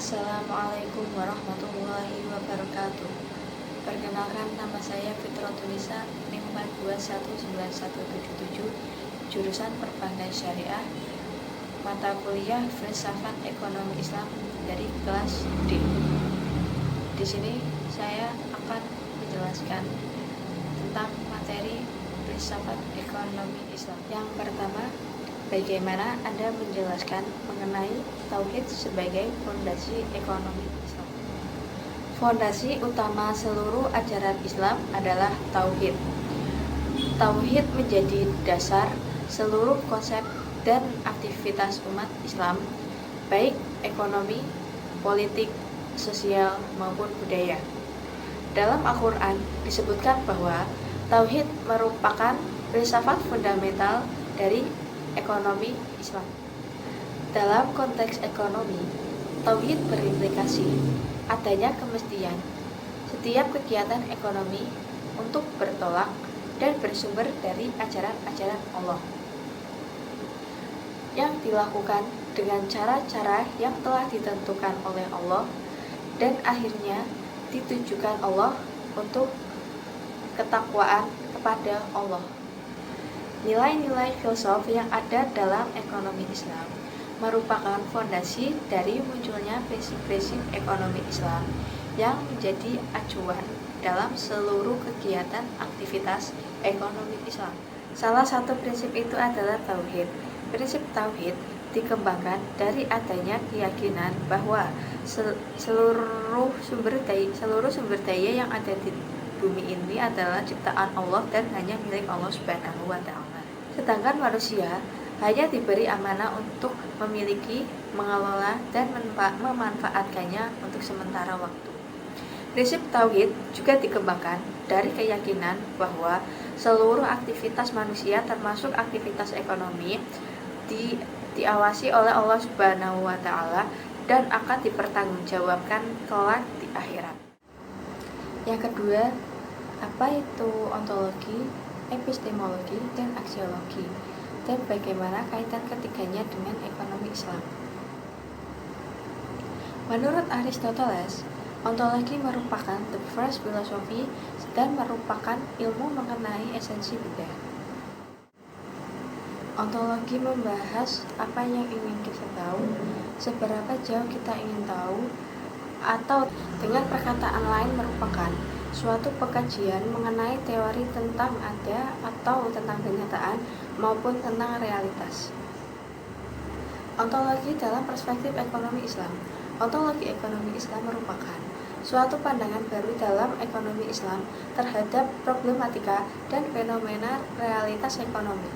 Assalamualaikum warahmatullahi wabarakatuh. Perkenalkan, nama saya Fitrotulisa NIM 4219177, jurusan Perbankan Syariah, mata kuliah Filsafat Ekonomi Islam dari kelas D. Di sini saya akan menjelaskan tentang materi Filsafat Ekonomi Islam. Yang pertama, bagaimana Anda menjelaskan mengenai Tauhid sebagai fondasi ekonomi Islam? Fondasi utama seluruh ajaran Islam adalah Tauhid. Tauhid menjadi dasar seluruh konsep dan aktivitas umat Islam, baik ekonomi, politik, sosial, maupun budaya. Dalam Al-Quran disebutkan bahwa Tauhid merupakan filsafat fundamental dari ekonomi Islam. Dalam konteks ekonomi, Tauhid berimplikasi adanya kemestian setiap kegiatan ekonomi untuk bertolak dan bersumber dari ajaran-ajaran Allah yang dilakukan dengan cara-cara yang telah ditentukan oleh Allah dan akhirnya ditujukan Allah untuk ketakwaan kepada Allah. Nilai-nilai filsuf yang ada dalam ekonomi Islam merupakan fondasi dari munculnya prinsip-prinsip ekonomi Islam yang menjadi acuan dalam seluruh kegiatan aktivitas ekonomi Islam. Salah satu prinsip itu adalah Tauhid. Prinsip Tauhid dikembangkan dari adanya keyakinan bahwa seluruh sumber daya yang ada di bumi ini adalah ciptaan Allah dan hanya milik Allah Subhanahu wa Ta'ala. Sedangkan manusia hanya diberi amanah untuk memiliki, mengelola, dan memanfaatkannya untuk sementara waktu. Prinsip Tauhid juga dikembangkan dari keyakinan bahwa seluruh aktivitas manusia termasuk aktivitas ekonomi diawasi oleh Allah Subhanahu wa Ta'ala dan akan dipertanggungjawabkan kelak di akhirat. Yang kedua, apa itu ontologi, epistemologi, dan aksiologi, dan bagaimana kaitan ketiganya dengan ekonomi Islam? Menurut Aristoteles, ontologi merupakan the first philosophy dan merupakan ilmu mengenai esensi benda. Ontologi membahas apa yang ingin kita tahu, seberapa jauh kita ingin tahu, atau dengan perkataan lain merupakan suatu pengkajian mengenai teori tentang ada atau tentang kenyataan maupun tentang realitas. Ontologi dalam perspektif ekonomi Islam. Ontologi ekonomi Islam merupakan suatu pandangan baru dalam ekonomi Islam terhadap problematika dan fenomena realitas ekonomi.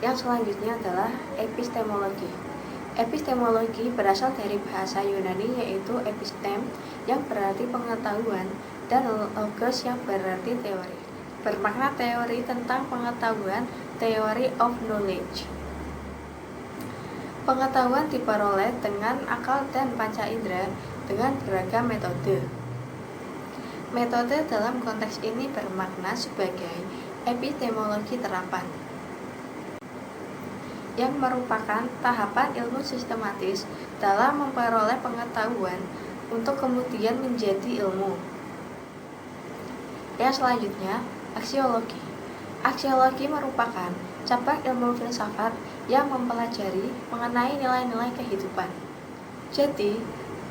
Yang selanjutnya adalah epistemologi. Epistemologi berasal dari bahasa Yunani yaitu epistem yang berarti pengetahuan dan logos yang berarti teori. Bermakna teori tentang pengetahuan, theory of knowledge. Pengetahuan diperoleh dengan akal dan panca indera dengan beragam metode. Metode dalam konteks ini bermakna sebagai epistemologi terapan, yang merupakan tahapan ilmu sistematis dalam memperoleh pengetahuan untuk kemudian menjadi ilmu. Yang selanjutnya, aksiologi. Aksiologi merupakan cabang ilmu filsafat yang mempelajari mengenai nilai-nilai kehidupan. Jadi,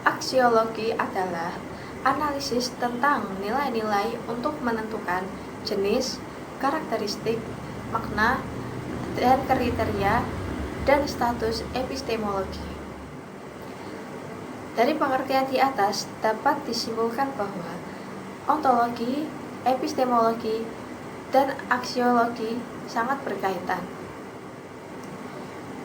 aksiologi adalah analisis tentang nilai-nilai untuk menentukan jenis, karakteristik, makna, dan kriteria dan status epistemologi. Dari pengertian di atas dapat disimpulkan bahwa ontologi, epistemologi, dan aksiologi sangat berkaitan.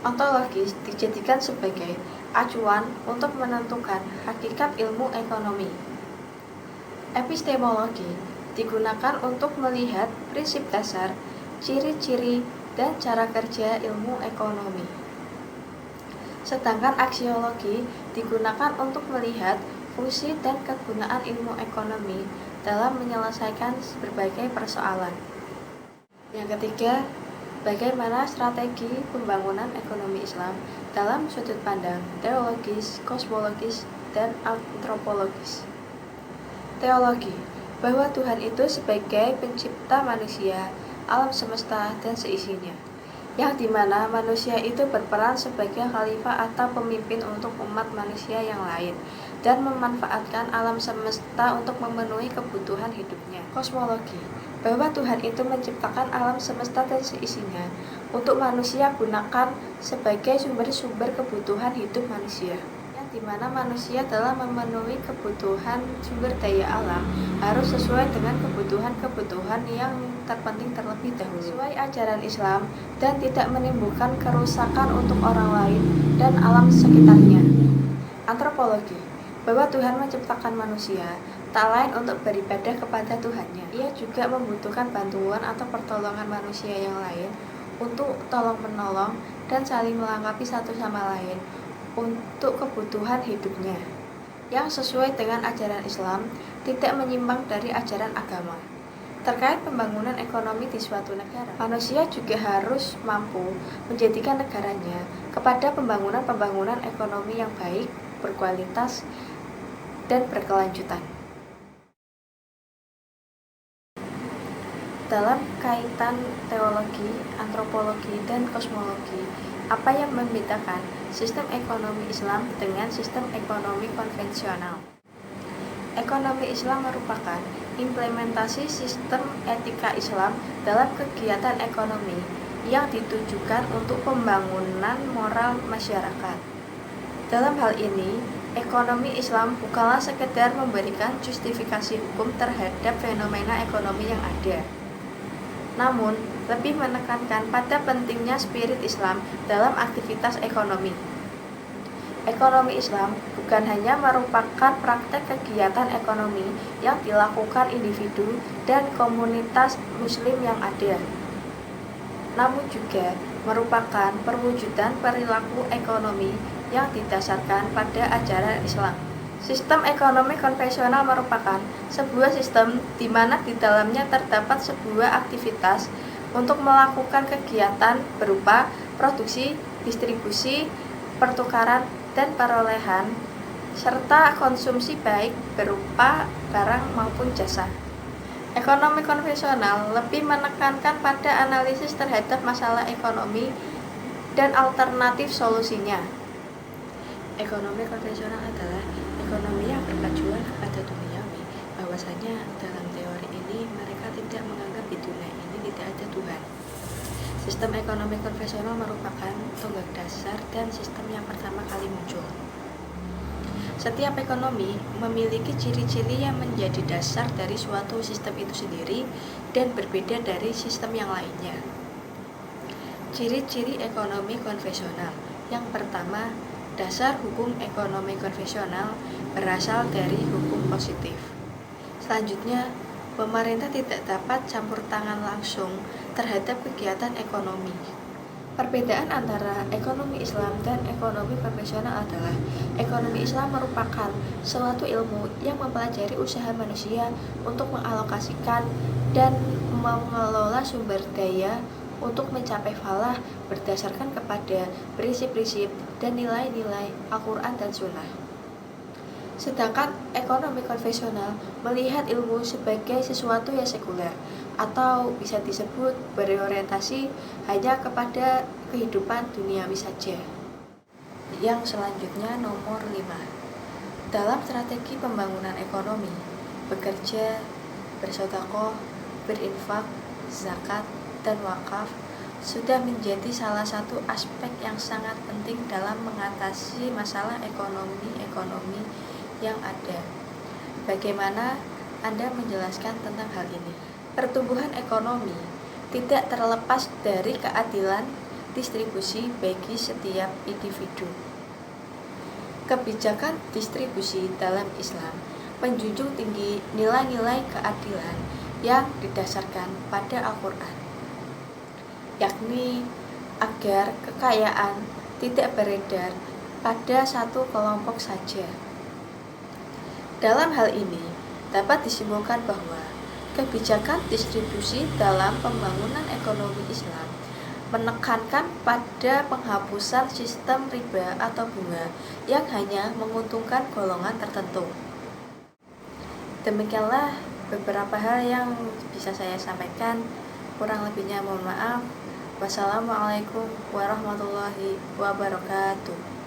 Ontologi dijadikan sebagai acuan untuk menentukan hakikat ilmu ekonomi. Epistemologi digunakan untuk melihat prinsip dasar, ciri-ciri, dan cara kerja ilmu ekonomi. Sedangkan aksiologi digunakan untuk melihat fungsi dan kegunaan ilmu ekonomi dalam menyelesaikan berbagai persoalan. Yang ketiga, Bagaimana strategi pembangunan ekonomi Islam dalam sudut pandang teologis, kosmologis, dan antropologis. Teologi, bahwa Tuhan itu sebagai pencipta manusia, alam semesta, dan seisinya, yang dimana manusia itu berperan sebagai khalifah atau pemimpin untuk umat manusia yang lain, dan memanfaatkan alam semesta untuk memenuhi kebutuhan hidupnya. Kosmologi, bahwa Tuhan itu menciptakan alam semesta dan seisinya untuk manusia gunakan sebagai sumber-sumber kebutuhan hidup manusia, yang dimana manusia dalam memenuhi kebutuhan sumber daya alam harus sesuai dengan kebutuhan-kebutuhan yang terpenting terlebih dahulu sesuai ajaran Islam dan tidak menimbulkan kerusakan untuk orang lain dan alam sekitarnya. Antropologi, bahwa Tuhan menciptakan manusia tak lain untuk beribadah kepada Tuhannya. Ia juga membutuhkan bantuan atau pertolongan manusia yang lain untuk tolong-menolong dan saling melengkapi satu sama lain untuk kebutuhan hidupnya, yang sesuai dengan ajaran Islam, tidak menyimpang dari ajaran agama. Terkait pembangunan ekonomi di suatu negara, manusia juga harus mampu menjadikan negaranya kepada pembangunan ekonomi yang baik, berkualitas, dan berkelanjutan. Dalam kaitan teologi, antropologi, dan kosmologi, apa yang membedakan sistem ekonomi Islam dengan sistem ekonomi konvensional? Ekonomi Islam merupakan implementasi sistem etika Islam dalam kegiatan ekonomi yang ditujukan untuk pembangunan moral masyarakat. Dalam hal ini, ekonomi Islam bukanlah sekedar memberikan justifikasi hukum terhadap fenomena ekonomi yang ada, namun lebih menekankan pada pentingnya spirit Islam dalam aktivitas ekonomi. Ekonomi Islam bukan hanya merupakan praktek kegiatan ekonomi yang dilakukan individu dan komunitas muslim yang ada, namun juga merupakan perwujudan perilaku ekonomi yang didasarkan pada ajaran Islam. Sistem ekonomi konvensional merupakan sebuah sistem di mana di dalamnya terdapat sebuah aktivitas untuk melakukan kegiatan berupa produksi, distribusi, pertukaran, dan perolehan, serta konsumsi baik berupa barang maupun jasa. Ekonomi konvensional lebih menekankan pada analisis terhadap masalah ekonomi dan alternatif solusinya. Ekonomi konvensional adalah ekonomi yang bertujuan kepada duniawi, bahwasanya dalam teori ini mereka tidak menganggap di dunia ini tidak ada Tuhan. Sistem ekonomi konvensional merupakan tonggak dasar dan sistem yang pertama kali muncul. Setiap ekonomi memiliki ciri-ciri yang menjadi dasar dari suatu sistem itu sendiri dan berbeda dari sistem yang lainnya. Ciri-ciri ekonomi konvensional. Yang pertama, dasar hukum ekonomi konvensional berasal dari hukum positif. Selanjutnya, pemerintah tidak dapat campur tangan langsung terhadap kegiatan ekonomi. Perbedaan antara ekonomi Islam dan ekonomi konvensional adalah ekonomi Islam merupakan suatu ilmu yang mempelajari usaha manusia untuk mengalokasikan dan mengelola sumber daya untuk mencapai falah berdasarkan kepada prinsip-prinsip dan nilai-nilai Al-Quran dan Sunnah. Sedangkan ekonomi konvensional melihat ilmu sebagai sesuatu yang sekuler atau bisa disebut berorientasi hanya kepada kehidupan duniawi saja. Yang selanjutnya nomor 5. Dalam strategi pembangunan ekonomi, bekerja, bersedekah, berinfak, zakat, dan wakaf sudah menjadi salah satu aspek yang sangat penting dalam mengatasi masalah ekonomi yang ada. Bagaimana Anda menjelaskan tentang hal ini? Pertumbuhan ekonomi tidak terlepas dari keadilan distribusi bagi setiap individu. Kebijakan distribusi dalam Islam menjunjung tinggi nilai-nilai keadilan yang didasarkan pada Al-Quran, yakni agar kekayaan tidak beredar pada satu kelompok saja. Dalam hal ini, dapat disimpulkan bahwa kebijakan distribusi dalam pembangunan ekonomi Islam menekankan pada penghapusan sistem riba atau bunga yang hanya menguntungkan golongan tertentu. Demikianlah beberapa hal yang bisa saya sampaikan. Kurang lebihnya mohon maaf. Wassalamualaikum warahmatullahi wabarakatuh.